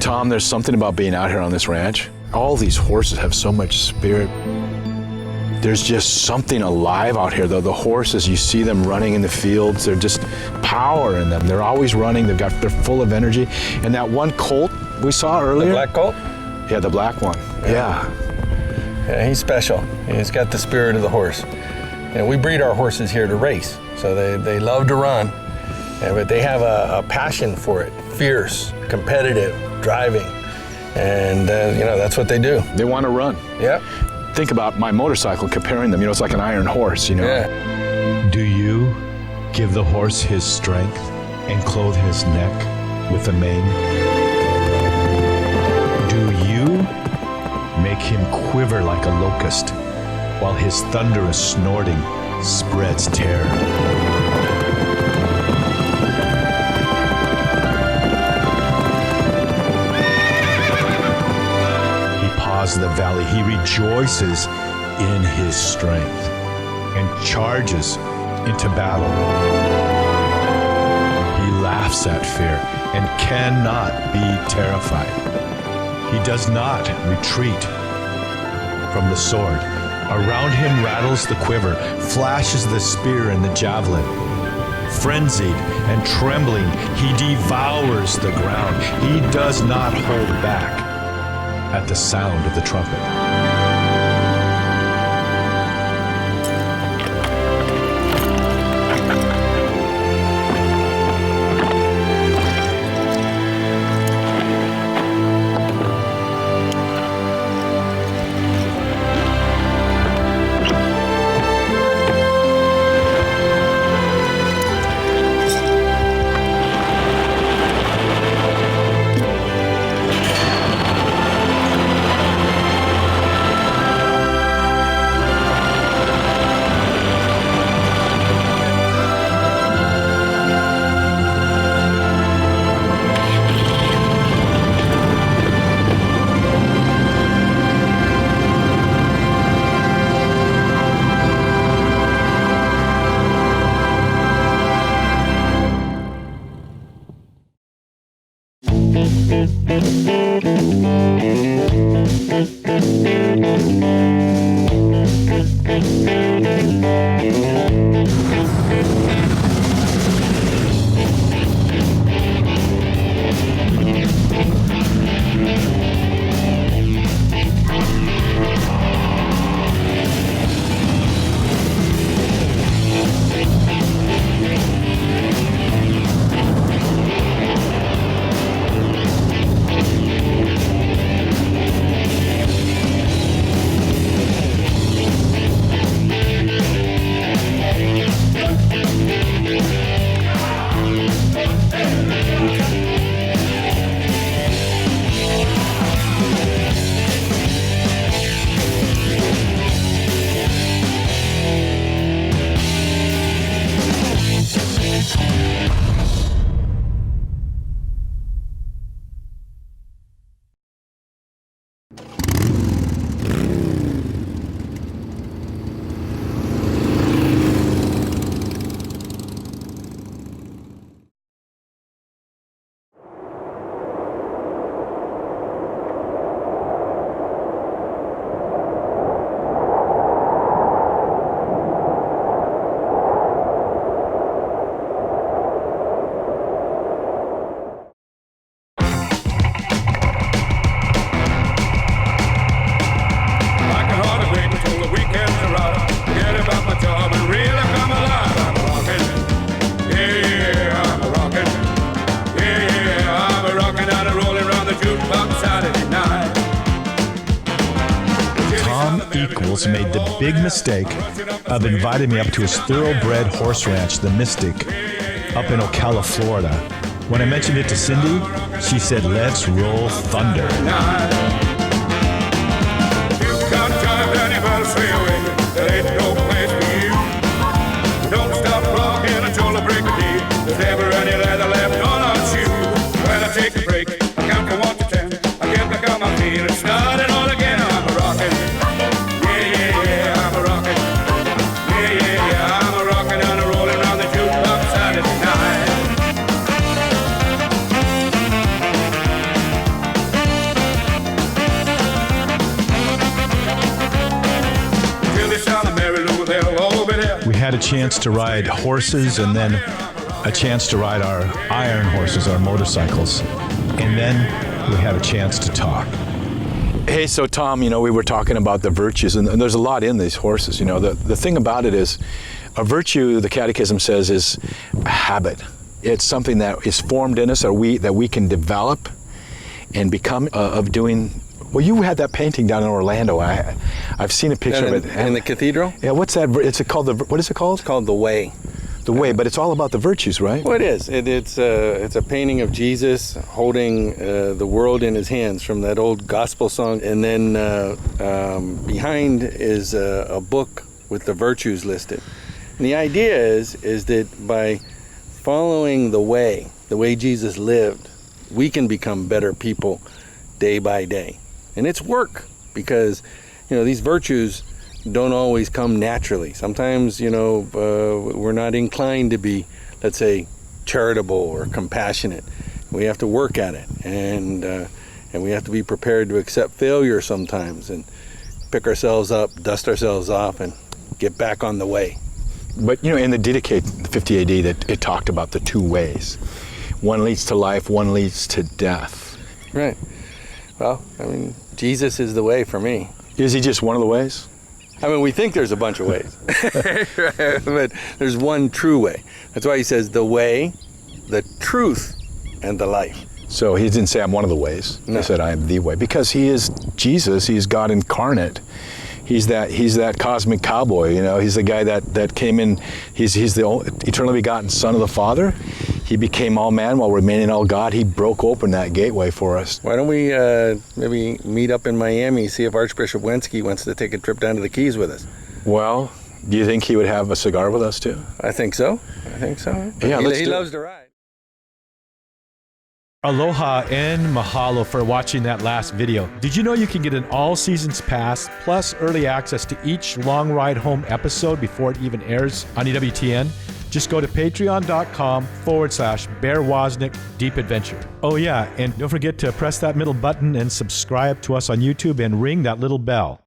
Tom, there's something about being out here on this ranch. All these horses have so much spirit. There's just something alive out here, though. The horses, you see them running in the fields. They're just power in them. They're always running. They're full of energy. And that one colt we saw earlier. The black colt? Yeah, the black one. Yeah. Yeah, he's special. He's got the spirit of the horse. And we breed our horses here to race, so they love to run, but they have a passion for it, fierce, competitive, driving, and that's what they do. They want to run. Yep. Think about my motorcycle, comparing them. It's like an iron horse, Yeah. Do you give the horse his strength and clothe his neck with a mane? Do you make him quiver like a locust while his thunderous snorting spreads terror? The valley, he rejoices in his strength and charges into battle. He laughs at fear and cannot be terrified. He does not retreat from the sword. Around him rattles the quiver, flashes the spear and the javelin. Frenzied and trembling, he devours the ground. He does not hold back at the sound of the trumpet. Made the big mistake of inviting me up to his thoroughbred horse ranch, the Mystic, up in Ocala, Florida. When I mentioned it to Cindy, she said, "Let's roll thunder." had a chance to ride horses and then a chance to ride our iron horses, our motorcycles. And then we had a chance to talk. Hey, so Tom, we were talking about the virtues, and there's a lot in these horses. The thing about it is, a virtue, the Catechism says, is a habit. It's something that is formed in us, that we can develop and become of doing. Well, you had that painting down in Orlando. I've seen a picture of it. In the cathedral? Yeah, what's that? What is it called? It's called The Way. The Way, but it's all about the virtues, right? Well, it is. It's a painting of Jesus holding the world in his hands from that old gospel song. And then behind is a book with the virtues listed. And the idea is that by following the way Jesus lived, we can become better people day by day. And it's work, because these virtues don't always come naturally. Sometimes we're not inclined to be, let's say, charitable or compassionate. We have to work at it, and we have to be prepared to accept failure sometimes and pick ourselves up, dust ourselves off, and get back on the way. But in the Didache, the 50 AD, that it talked about the two ways. One leads to life, one leads to death. Right. Well, Jesus is the way for me. Is he just one of the ways? We think there's a bunch of ways, but there's one true way. That's why he says the way, the truth, and the life. So he didn't say I'm one of the ways. No. He said I am the way, because he is Jesus. He's God incarnate. He's that cosmic cowboy. He's the guy that came in. He's the eternally begotten Son of the Father. He became all man while remaining all God. He broke open that gateway for us. Why don't we maybe meet up in Miami, see if Archbishop Wensky wants to take a trip down to the Keys with us? Well, do you think he would have a cigar with us too? I think so. Yeah, he loves to ride. Aloha and mahalo for watching that last video. Did you know you can get an all seasons pass plus early access to each Long Ride Home episode before it even airs on EWTN? Just go to patreon.com/Bear Woznick Deep Adventure. Oh yeah, and don't forget to press that middle button and subscribe to us on YouTube and ring that little bell.